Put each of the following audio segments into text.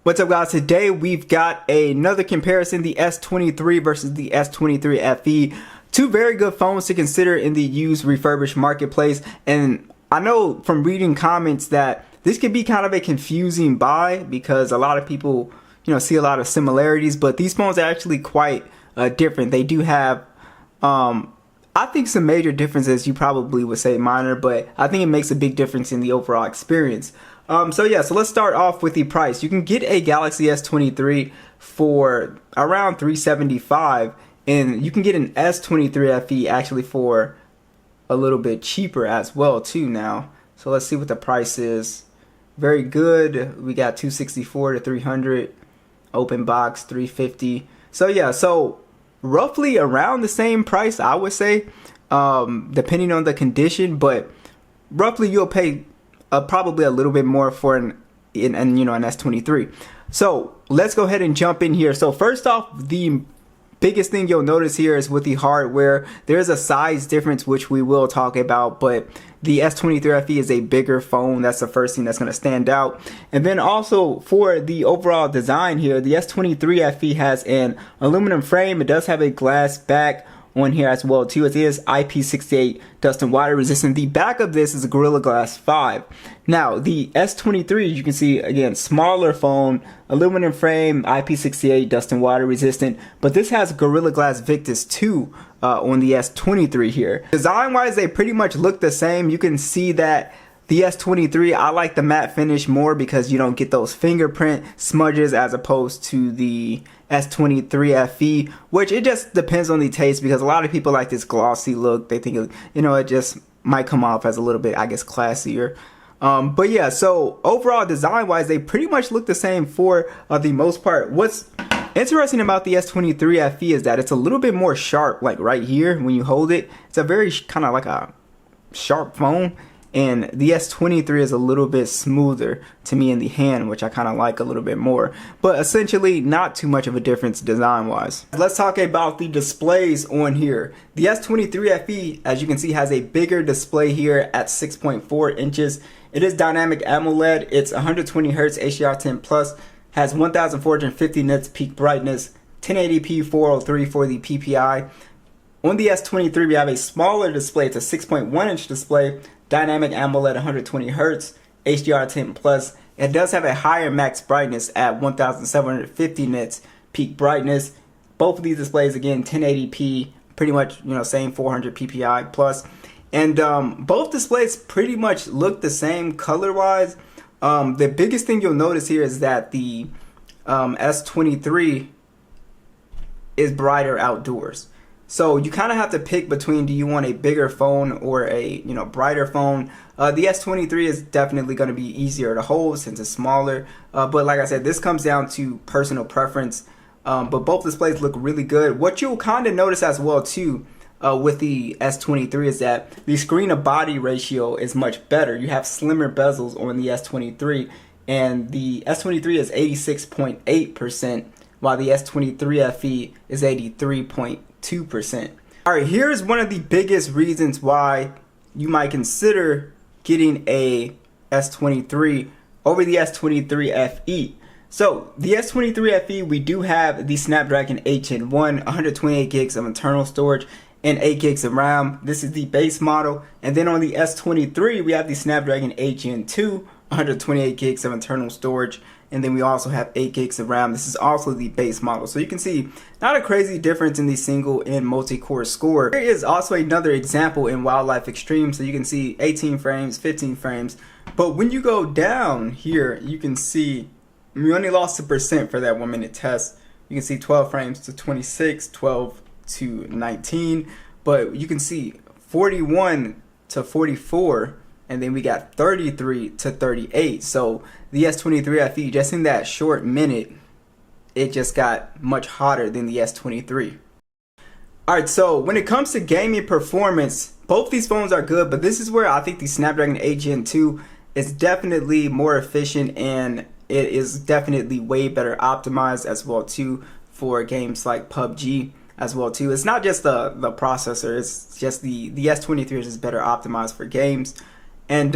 What's up, guys? Today we've got another comparison, the S23 versus the S23 FE. Two very good phones to consider in the used refurbished marketplace. And I know from reading comments that this could be kind of a confusing buy because a lot of people, see a lot of similarities, but these phones are actually quite different. They do have, I think, some major differences. You probably would say minor, but I think it makes a big difference in the overall experience. So let's start off with the price. You can get a Galaxy S23 for around $375, and you can get an S23 FE actually for a little bit cheaper as well too now. So let's see what the price is. Very good. We got $264 to $300, open box $350. So roughly around the same price, I would say, depending on the condition, but roughly you'll pay probably a little bit more for an S23. So let's go ahead and jump in here. So first off, the biggest thing you'll notice here is with the hardware, there's a size difference, which we will talk about, but the S23 FE is a bigger phone. That's the first thing that's going to stand out. And then also for the overall design here, the S23 FE has an aluminum frame. It does have a glass back on here as well too. It is IP68 dust and water resistant. The back of this is a Gorilla Glass 5. Now the S23, you can see again, smaller phone, aluminum frame, IP68 dust and water resistant, but this has Gorilla Glass Victus 2 on the S23 here. Design wise, they pretty much look the same. You can see that the S23, I like the matte finish more because you don't get those fingerprint smudges as opposed to the S23 FE, which it just depends on the taste because a lot of people like this glossy look. They think, it just might come off as a little bit, I guess, classier. But yeah, so overall design wise, they pretty much look the same for the most part. What's interesting about the S23 FE is that it's a little bit more sharp, like right here when you hold it. It's a very kind of like a sharp phone. And the S23 is a little bit smoother to me in the hand, which I kind of like a little bit more. But essentially, not too much of a difference design-wise. Let's talk about the displays on here. The S23 FE, as you can see, has a bigger display here at 6.4 inches. It is dynamic AMOLED. It's 120 Hz HDR10+, has 1450 nits peak brightness, 1080p 403 for the PPI. On the S23, we have a smaller display. It's a 6.1 inch display. Dynamic AMOLED 120 Hz, HDR10+. It does have a higher max brightness at 1750 nits peak brightness. Both of these displays, again, 1080p, pretty much, same 400 PPI plus. And both displays pretty much look the same color-wise. The biggest thing you'll notice here is that the S23 is brighter outdoors. So you kind of have to pick between, do you want a bigger phone or a brighter phone? The S23 is definitely going to be easier to hold since it's smaller. But like I said, this comes down to personal preference. But both displays look really good. What you'll kind of notice as well too with the S23 is that the screen to body ratio is much better. You have slimmer bezels on the S23, and the S23 is 86.8%, while the S23 FE is 83.2%. Alright, here's one of the biggest reasons why you might consider getting a S23 over the S23 FE. So the S23 FE, we do have the Snapdragon 8 Gen 1, 128 gigs of internal storage and 8 gigs of RAM. This is the base model. And then on the S23, we have the Snapdragon 8 Gen 2, 128 gigs of internal storage, and then we also have 8 gigs of RAM. This is also the base model. So you can see not a crazy difference in the single and multi-core score. There is also another example in Wildlife Extreme. So you can see 18 frames, 15 frames. But when you go down here, you can see we only lost a percent for that 1 minute test. You can see 12 frames to 26, 12 to 19. But you can see 41 to 44. And then we got 33 to 38. So the S23 FE, just in that short minute, it just got much hotter than the S23. Alright, so when it comes to gaming performance, both these phones are good, but this is where I think the Snapdragon 8 Gen 2 is definitely more efficient, and it is definitely way better optimized as well too for games like PUBG as well too. It's not just the processor, it's just the S23 is just better optimized for games. And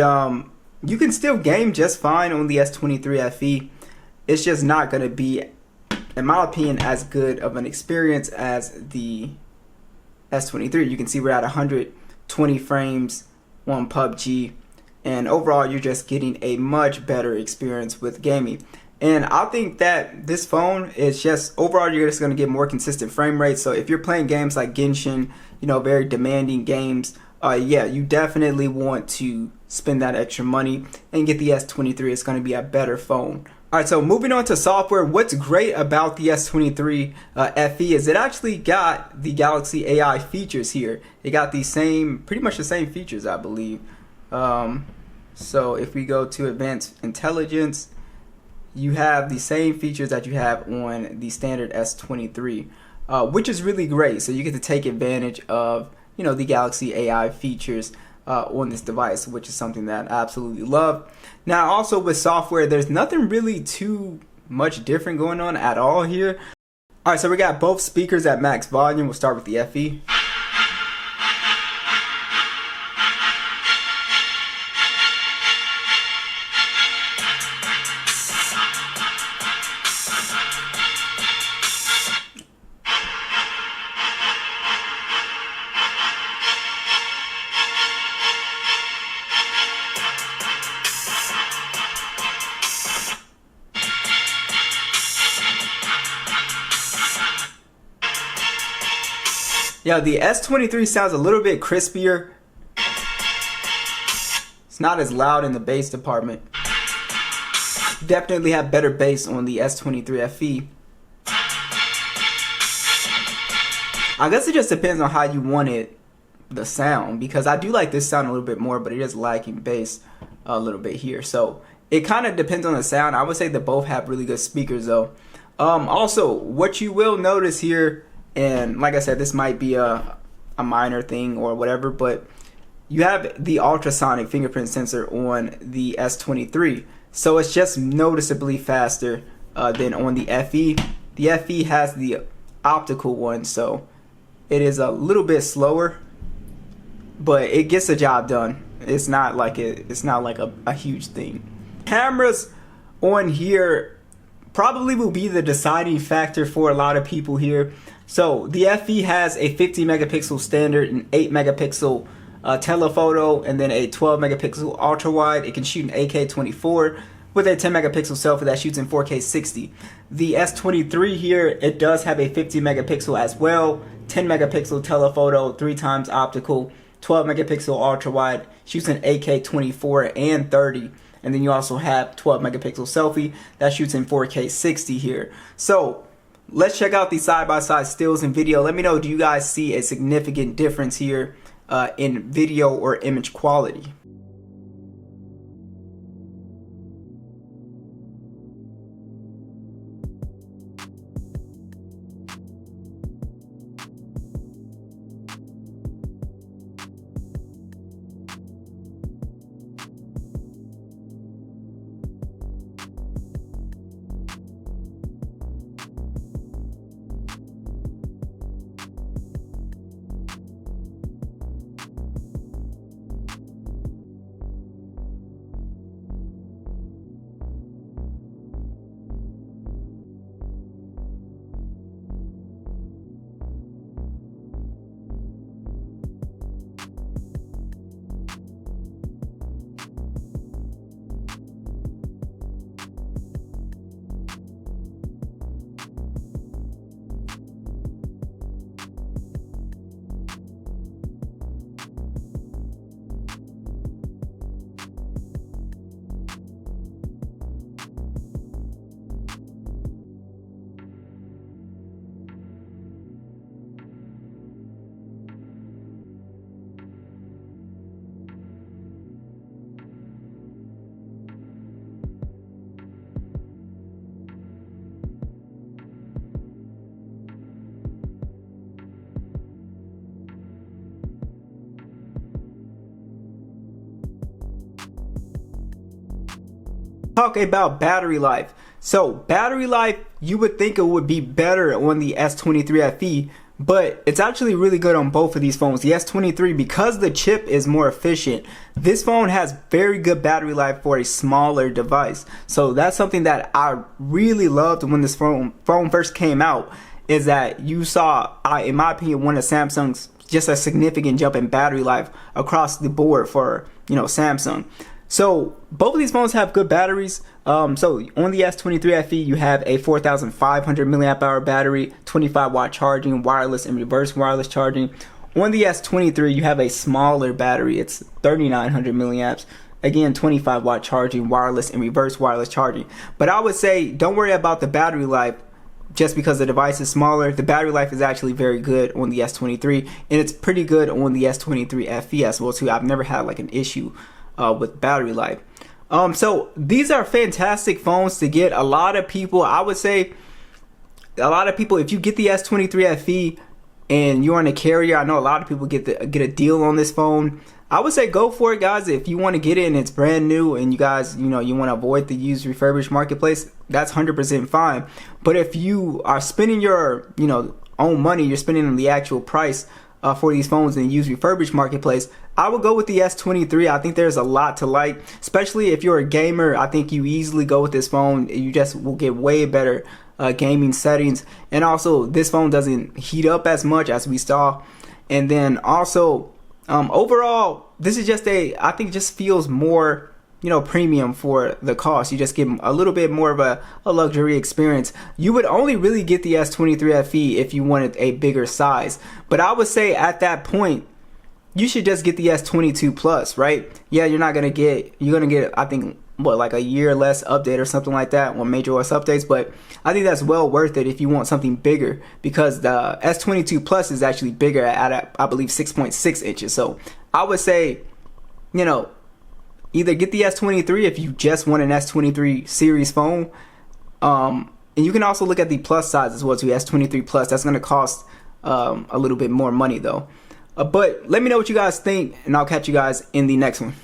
you can still game just fine on the S23 FE. it's just not going to be, in my opinion, as good of an experience as the S23. You can see we're at 120 frames on PUBG, and overall you're just getting a much better experience with gaming. And I think that this phone is just, overall you're just going to get more consistent frame rates. So if you're playing games like Genshin, you know, very demanding games, yeah, you definitely want to spend that extra money and get the S23. It's going to be a better phone. Alright, so moving on to software, what's great about the S23 FE is it actually got the Galaxy AI features here. It got the same, pretty much the same features, I believe. So if we go to Advanced Intelligence, you have the same features that you have on the standard S23, which is really great. So you get to take advantage of, you know, the Galaxy AI features on this device, which is something that I absolutely love. Now, also with software, there's nothing really too much different going on at all here. All right, so we got both speakers at max volume. We'll start with the FE. Yeah, the S23 sounds a little bit crispier. It's not as loud in the bass department. Definitely have better bass on the S23 FE. I guess it just depends on how you wanted the sound, because I do like this sound a little bit more, but it is lacking bass a little bit here. So it kind of depends on the sound. I would say that both have really good speakers though. Also, what you will notice here, and like I said, this might be a minor thing or whatever, but you have the ultrasonic fingerprint sensor on the S23. So it's just noticeably faster than on the FE. The FE has the optical one, so it is a little bit slower, but it gets the job done. It's not like a huge thing. Cameras on here probably will be the deciding factor for a lot of people here. So the FE has a 50 megapixel standard, an 8 megapixel telephoto, and then a 12 megapixel ultra wide. It can shoot an AK-24 with a 10 megapixel selfie that shoots in 4K 60. The S23 here, it does have a 50 megapixel as well, 10 megapixel telephoto, 3 times optical, 12 megapixel ultra wide, shoots an AK-24 and 30. And then you also have 12 megapixel selfie that shoots in 4K 60 here. So let's check out the side-by-side stills and video. Let me know, do you guys see a significant difference here in video or image quality? Talk about battery life. So battery life, you would think it would be better on the S23 FE, but it's actually really good on both of these phones. The S23, because the chip is more efficient, this phone has very good battery life for a smaller device. So that's something that I really loved when this phone first came out, is that you saw, in my opinion, one of Samsung's just a significant jump in battery life across the board for, you know, Samsung. So both of these phones have good batteries. So on the S23 FE, you have a 4,500 milliamp hour battery, 25 watt charging, wireless and reverse wireless charging. On the S23, you have a smaller battery. It's 3,900 milliamps. Again, 25 watt charging, wireless and reverse wireless charging. But I would say don't worry about the battery life just because the device is smaller. The battery life is actually very good on the S23, and it's pretty good on the S23 FE as well too. I've never had like an issue with battery life. So these are fantastic phones to get. A lot of people, I would say, if you get the S23 FE and you're on a carrier, I know a lot of people get a deal on this phone. I would say go for it, guys. If you want to get it and it's brand new and you guys, you know, you want to avoid the used refurbished marketplace, that's 100% fine. But if you are spending your, you know, own money, you're spending on the actual price for these phones in the used refurbished marketplace, I would go with the S23. I think there's a lot to like, especially if you're a gamer. I think you easily go with this phone. You just will get way better gaming settings, and also this phone doesn't heat up as much as we saw. And then also overall, this is just I think it just feels more, you know, premium for the cost. You just get a little bit more of a luxury experience. You would only really get the S23 FE if you wanted a bigger size. But I would say at that point, you should just get the S22 Plus, right? Yeah, you're gonna get, I think, what, like a year less update or something like that on major OS updates. But I think that's well worth it if you want something bigger, because the S22 Plus is actually bigger at I believe 6.6 inches. So I would say, you know, either get the S23 if you just want an S23 series phone, and you can also look at the plus size as well too, S23 Plus. That's going to cost a little bit more money though. But let me know what you guys think, and I'll catch you guys in the next one.